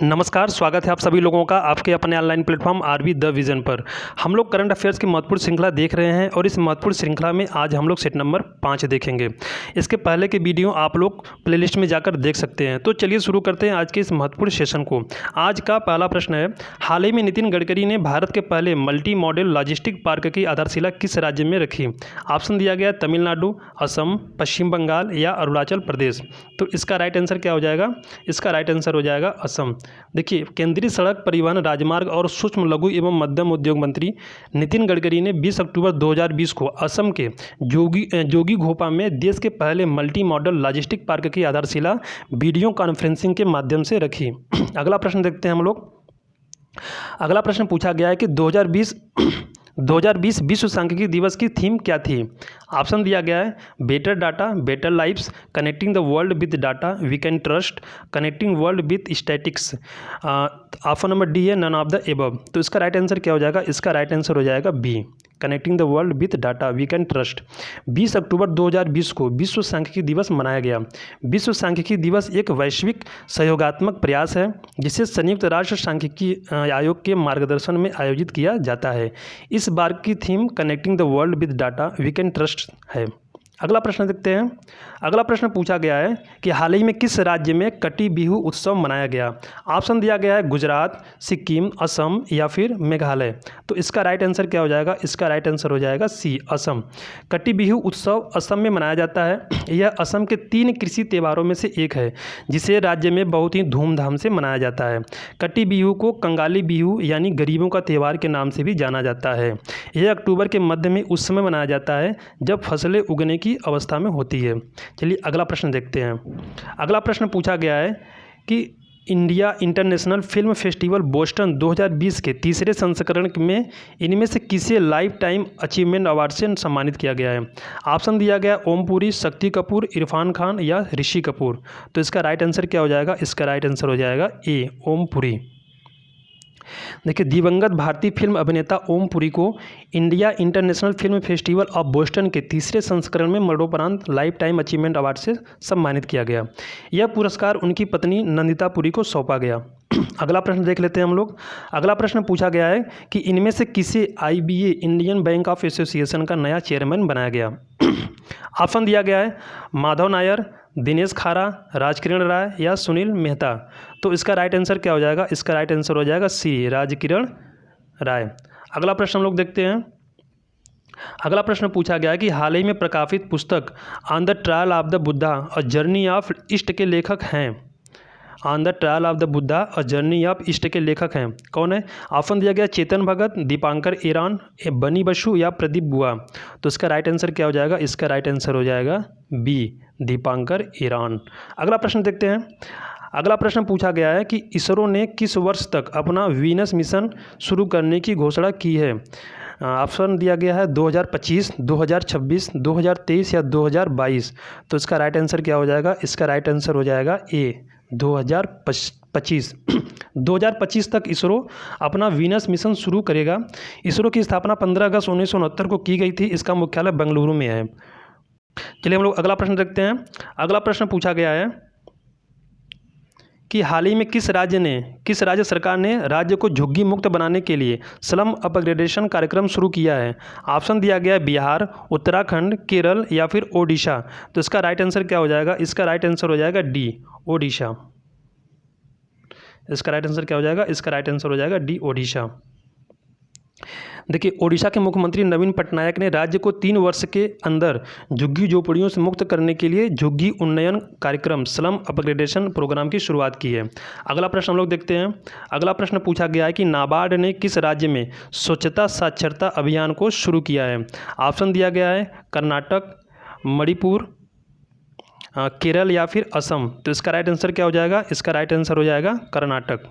नमस्कार, स्वागत है आप सभी लोगों का आपके अपने online platform RV the vision पर। हम लोग करंट अफेयर्स की महत्वपूर्ण श्रृंखला देख रहे हैं और इस महत्वपूर्ण श्रृंखला में आज हम लोग सेट नंबर 5 देखेंगे। इसके पहले के वीडियो आप लोग प्लेलिस्ट में जाकर देख सकते हैं। तो चलिए शुरू करते हैं आज के इस महत्वपूर्ण सेशन को। आज का पहला प्रश्न है, हाल ही में नितिन गडकरी ने भारत के पहले मल्टी मॉडल लॉजिस्टिक पार्क की आधारशिला किस राज्य में रखी? ऑप्शन दिया गया तमिलनाडु, असम, पश्चिम बंगाल या अरुणाचल प्रदेश। तो इसका राइट आंसर क्या हो जाएगा? इसका राइट आंसर हो जाएगा असम। देखिए, केंद्रीय सड़क परिवहन, राजमार्ग और सूक्ष्म लघु एवं मध्यम उद्योग मंत्री नितिन गडकरी ने 20 अक्टूबर 2020 को असम के जोगीघोपा में देश के पहले मल्टी मॉडल लॉजिस्टिक पार्क की आधारशिला वीडियो कॉन्फ्रेंसिंग के माध्यम से रखी। अगला प्रश्न देखते हैं हम लोग। अगला प्रश्न पूछा गया है कि 2020 विश्व सांख्यिकी दिवस की थीम क्या थी? ऑप्शन दिया गया है better data, better lives, connecting the world with data we can trust, connecting world with statistics. Option number D है नन ऑफ द एबव। तो इसका राइट आंसर क्या हो जाएगा? इसका राइट आंसर हो जाएगा B, connecting the world with data we can trust. 20 अक्टूबर 2020 को विश्व सांख्यिकी दिवस मनाया गया। विश्व सांख्यिकी दिवस एक वैश्विक सहयोगात्मक प्रयास है जिसे संयुक्त राष्ट्र सांख्यिकी आयोग के मार्गदर्शन में आयोजित किया जाता है। इस बार की theme connecting the world with data we can trust है। अगला प्रश्न देखते हैं। अगला प्रश्न पूछा गया है कि हाल ही में किस राज्य में कटी बिहू उत्सव मनाया गया? ऑप्शन दिया गया है गुजरात, सिक्किम, असम या फिर मेघालय। तो इसका राइट आंसर क्या हो जाएगा? इसका राइट आंसर हो जाएगा सी, असम। कटी बिहू उत्सव असम में मनाया जाता है। यह असम के 3 कृषि त्योहारों में से एक है जिसे राज्य में बहुत ही धूमधाम से मनाया जाता है। कटी बिहू को कंगाली बिहू यानी गरीबों का त्यौहार के नाम से भी जाना जाता है। यह अक्टूबर के मध्य में उस समय मनाया जाता है जब फसलें उगने की अवस्था में होती है। चलिए अगला प्रश्न देखते हैं। अगला प्रश्न पूछा गया है कि India international film festival Boston 2020 के तीसरे संस्करण में इनमें से किसे लाइफ टाइम अचीवमेंट अवार्ड से सम्मानित किया गया है? ऑप्शन दिया गया ओम पुरी, शक्ति कपूर, इरफान खान या ऋषि कपूर। तो इसका राइट आंसर क्या हो जाएगा? इसका राइट आंसर हो जाएगा ए, ओम पुरी। देखिए, दिवंगत भारतीय फिल्म अभिनेता ओम पुरी को India international film festival of Boston के तीसरे संस्करण में मरणोपरांत लाइफ टाइम अचीवमेंट अवार्ड से सम्मानित किया गया। यह पुरस्कार उनकी पत्नी नंदिता पुरी को सौंपा गया। अगला प्रश्न देख लेते हैं हम लोग। अगला प्रश्न पूछा गया है कि इनमें से किसे IBA Indian bank of association का नया चेयरमैन बनाया गया? ऑप्शन दिया गया है माधव नायर, दिनेश खारा, राजकिरण राय या सुनील मेहता। तो इसका राइट आंसर क्या हो जाएगा? इसका राइट आंसर हो जाएगा सी, राजकिरण राय। अगला प्रश्न हम लोग देखते हैं। अगला प्रश्न पूछा गया है कि हाल ही में प्रकाशित पुस्तक on the trial of the Buddha और जर्नी ऑफ ईस्ट के लेखक हैं। On the trial of the Buddha और जर्नी ऑफ ईस्ट के लेखक हैं कौन है? ऑप्शन दिया गया चेतन भगत, दीपांकर ईरान, बनी बसु या प्रदीप बुआ। तो इसका राइट आंसर क्या हो जाएगा? इसका राइट आंसर हो जाएगा बी, दीपांकर ईरान। अगला प्रश्न देखते हैं। अगला प्रश्न पूछा गया है कि इसरो ने किस वर्ष तक अपना वीनस मिशन शुरू करने की घोषणा की है? ऑप्शन दिया गया है 2025, 2026, 2023 या 2022। तो इसका राइट आंसर क्या हो जाएगा? इसका राइट आंसर हो जाएगा ए, 2025। 2025 तक इसरो अपना वीनस मिशन शुरू करेगा। इसरो की स्थापना 15 अगस्त 1969 को की गई थी। इसका मुख्यालय बेंगलुरु में है। चलिए हम लोग अगला प्रश्न देखते हैं। अगला प्रश्न पूछा गया है कि हाल ही में किस राज्य सरकार ने राज्य को झुग्गी मुक्त बनाने के लिए स्लम अपग्रेडेशन कार्यक्रम शुरू किया है? ऑप्शन दिया गया है बिहार, उत्तराखंड, केरल या फिर ओडिशा। तो इसका राइट आंसर क्या हो जाएगा? इसका राइट आंसर हो जाएगा डी, ओडिशा। इसका राइट आंसर क्या हो जाएगा? इसका राइट आंसर हो जाएगा डी, ओडिशा। देखिए, ओडिशा के मुख्यमंत्री नवीन पटनायक ने राज्य को 3 वर्ष के अंदर झुग्गी झोपड़ियों से मुक्त करने के लिए झुग्गी उन्नयन कार्यक्रम स्लम अपग्रेडेशन प्रोग्राम की शुरुआत की है। अगला प्रश्न हम लोग देखते हैं। अगला प्रश्न पूछा गया है कि नाबार्ड ने किस राज्य में स्वच्छता साक्षरता अभियान को शुरू किया है? ऑप्शन दिया गया है कर्नाटक, मणिपुर, केरल या फिर असम। तो इसका राइट आंसर क्या हो जाएगा? इसका राइट आंसर हो जाएगा कर्नाटक।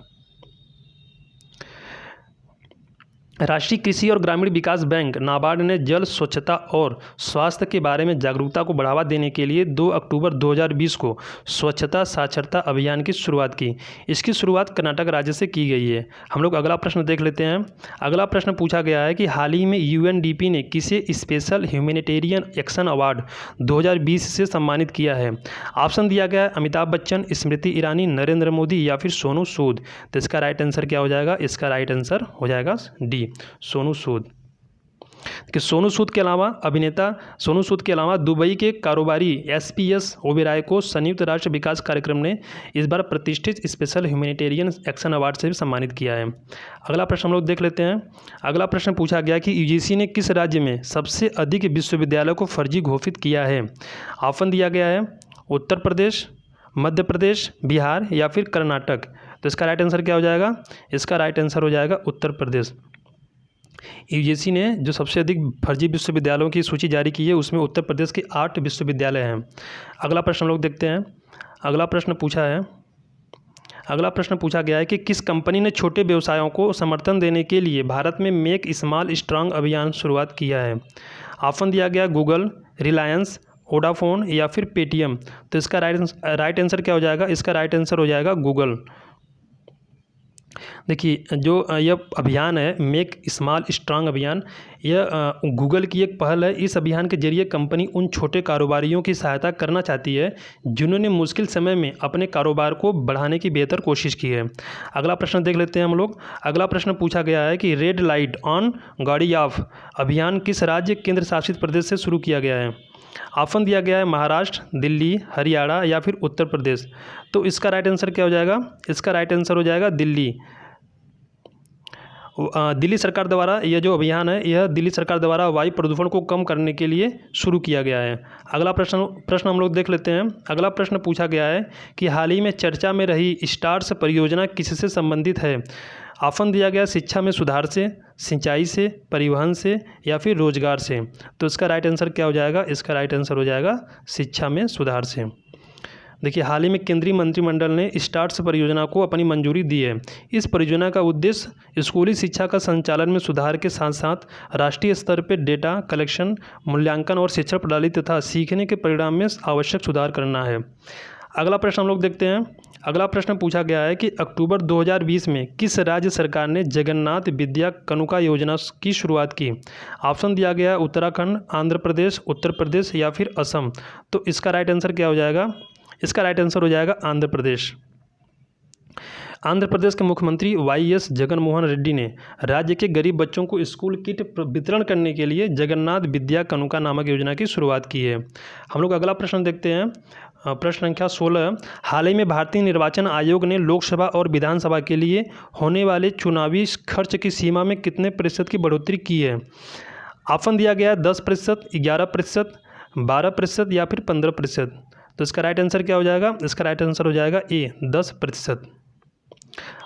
राष्ट्रीय कृषि और ग्रामीण विकास बैंक नाबार्ड ने जल स्वच्छता और स्वास्थ्य के बारे में जागरूकता को बढ़ावा देने के लिए 2 अक्टूबर 2020 को स्वच्छता साक्षरता अभियान की शुरुआत की। इसकी शुरुआत कर्नाटक राज्य से की गई है। हम लोग अगला प्रश्न देख लेते हैं। अगला प्रश्न पूछा गया है कि हाल ही में UNDP ने किसे स्पेशल ह्यूमैनिटेरियन एक्शन अवार्ड 2020 से सम्मानित किया है। ऑप्शन दिया गया है अमिताभ बच्चन, स्मृति ईरानी, नरेंद्र मोदी या फिर सोनू सूद। तो इसका राइट आंसर क्या हो जाएगा? इसका राइट आंसर हो जाएगा डी, सोनू सूद। कि सोनू सूद के अलावा सोनू सूद के अलावा दुबई के कारोबारी SPS ओबेरॉय को संयुक्त राष्ट्र विकास कार्यक्रम ने इस बार प्रतिष्ठित स्पेशल ह्यूमैनिटेरियन एक्शन अवार्ड से भी सम्मानित किया है। अगला प्रश्न हम लोग देख लेते हैं। अगला प्रश्न पूछा गया कि UGC ने किस राज्य में सबसे अधिक विश्वविद्यालयों को फर्जी घोषित किया है। ऑप्शन दिया गया है उत्तर प्रदेश, मध्य प्रदेश, बिहार या फिर कर्नाटक। तो इसका राइट आंसर क्या हो जाएगा? इसका राइट आंसर हो जाएगा उत्तर प्रदेश। UGC ने जो सबसे अधिक फर्जी विश्वविद्यालयों की सूची जारी की है उसमें उत्तर प्रदेश के 8 विश्वविद्यालय हैं। अगला प्रश्न हम लोग देखते हैं। अगला प्रश्न पूछा गया है कि किस कंपनी ने छोटे व्यवसायों को समर्थन देने के लिए भारत में मेक स्मॉल स्ट्रांग अभियान शुरुआत किया है। ऑप्शन दिया गया गूगल, रिलायंस, वोडाफोन या फिर पेटीएम। तो इसका राइट आंसर क्या हो जाएगा? इसका राइट आंसर हो जाएगा गूगल। देखिए जो यह अभियान है मेक स्मॉल स्ट्रांग अभियान, यह गूगल की एक पहल है। इस अभियान के जरिए कंपनी उन छोटे कारोबारियों की सहायता करना चाहती है जिन्होंने मुश्किल समय में अपने कारोबार को बढ़ाने की बेहतर कोशिश की है। अगला प्रश्न देख लेते हैं हम लोग। अगला प्रश्न पूछा गया है कि रेड लाइट ऑन गाड़ी ऑफ अभियान किस राज्य केंद्र शासित प्रदेश से शुरू किया गया है। ऑप्शन दिया गया है महाराष्ट्र, दिल्ली, हरियाणा या फिर उत्तर प्रदेश। तो इसका राइट आंसर क्या हो जाएगा? इसका राइट आंसर हो जाएगा दिल्ली। दिल्ली सरकार द्वारा यह जो अभियान है यह दिल्ली सरकार द्वारा वायु प्रदूषण को कम करने के लिए शुरू किया गया है। अगला प्रश्न हम लोग देख लेते हैं। अगला प्रश्न पूछा गया है कि हाल ही में चर्चा में रही स्टार्स परियोजना किससे संबंधित है। ऑप्शन दिया गया शिक्षा में सुधार से, सिंचाई से, परिवहन से या फिर रोजगार से। तो इसका राइट आंसर क्या हो जाएगा? इसका राइट आंसर हो जाएगा शिक्षा में सुधार से। देखिए हाल ही में केंद्रीय मंत्रिमंडल ने स्टार्स परियोजना को अपनी मंजूरी दी है। इस परियोजना का उद्देश्य स्कूली शिक्षा का संचालन में सुधार के साथ साथ राष्ट्रीय स्तर पर डेटा कलेक्शन, मूल्यांकन और शिक्षण प्रणाली तथा सीखने के परिणाम में आवश्यक सुधार करना है। अगला प्रश्न हम लोग देखते हैं। अगला प्रश्न पूछा गया है कि अक्टूबर 2020 में किस राज्य सरकार ने जगन्नाथ विद्या कनुका योजना की शुरुआत की। ऑप्शन दिया गया उत्तराखंड, आंध्र प्रदेश, उत्तर प्रदेश या फिर असम। तो इसका राइट आंसर क्या हो जाएगा? इसका राइट आंसर हो जाएगा आंध्र प्रदेश। आंध्र प्रदेश के मुख्यमंत्री YS जगनमोहन रेड्डी ने राज्य के गरीब बच्चों को स्कूल किट वितरण करने के लिए जगन्नाथ विद्या कनुका नामक योजना की शुरुआत की है। हम लोग अगला प्रश्न देखते हैं। प्रश्न संख्या 16। हाल ही में भारतीय निर्वाचन आयोग ने लोकसभा और विधानसभा के लिए होने वाले चुनावी खर्च की सीमा में कितने प्रतिशत की बढ़ोतरी की है। ऑप्शन दिया गया 10%, 11%, 12% या फिर 15%। तो इसका राइट आंसर क्या हो जाएगा? इसका राइट आंसर हो जाएगा ए, 10%।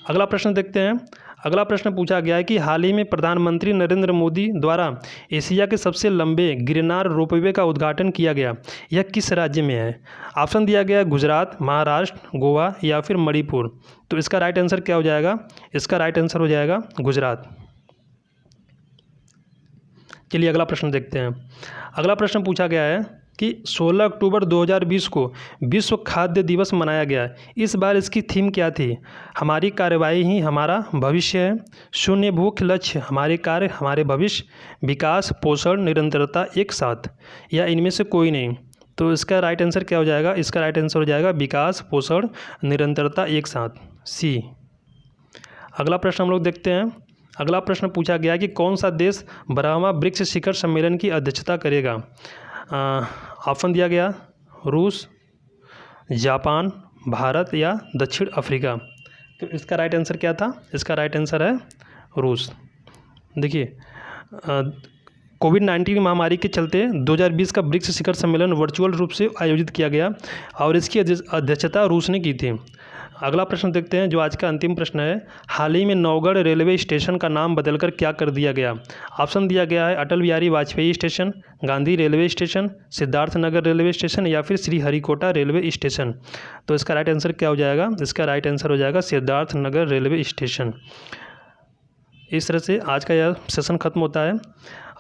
अगला प्रश्न देखते हैं। अगला प्रश्न पूछा गया है कि हाल ही में प्रधानमंत्री नरेंद्र मोदी द्वारा एशिया के सबसे लंबे गिरनार रोपवे का उद्घाटन किया गया, यह किस राज्य में है। ऑप्शन दिया गया गुजरात, महाराष्ट्र, गोवा या फिर मणिपुर। तो इसका राइट आंसर क्या हो जाएगा? इसका राइट आंसर हो जाएगा गुजरात। चलिए अगला प्रश्न देखते हैं। अगला प्रश्न पूछा गया है कि 16 अक्टूबर 2020 को विश्व खाद्य दिवस मनाया गया। इस बार इसकी थीम क्या थी। हमारी कार्रवाई ही हमारा भविष्य है, शून्य भूख लक्ष्य हमारे कार्य हमारे भविष्य, विकास, पोषण, निरंतरता एक साथ, या इनमें से कोई नहीं। तो इसका राइट आंसर क्या हो जाएगा? इसका राइट आंसर हो जाएगा विकास, पोषण, निरंतरता एक साथ, सी। अगला प्रश्न हम लोग देखते हैं। अगला प्रश्न पूछा गया कि कौन सा देश 12वां ब्रिक्स शिखर सम्मेलन की अध्यक्षता करेगा। ऑप्शन दिया गया रूस, जापान, भारत या दक्षिण अफ्रीका। तो इसका राइट आंसर क्या था? इसका राइट आंसर है रूस। देखिए कोविड-19 महामारी के चलते 2020 का ब्रिक्स शिखर सम्मेलन वर्चुअल रूप से आयोजित किया गया और इसकी अध्यक्षता रूस ने की थी। अगला प्रश्न देखते हैं जो आज का अंतिम प्रश्न है। हाल ही में नौगढ़ रेलवे स्टेशन का नाम बदलकर क्या कर दिया गया। ऑप्शन दिया गया है Atal Bihari Vajpayee station, Gandhi railway station, Siddharth Nagar railway station या फिर श्रीहरिकोटा रेलवे स्टेशन। तो इसका राइट आंसर क्या हो जाएगा? इसका राइट आंसर हो जाएगा सिद्धार्थ नगर रेलवे स्टेशन। इस तरह से आज का यह सेशन ख़त्म होता है।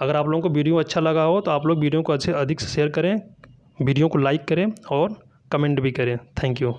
अगर आप लोगों को वीडियो अच्छा लगा हो तो आप लोग वीडियो को अधिक से शेयर करें, वीडियो को लाइक करें और कमेंट भी करें। Thank you.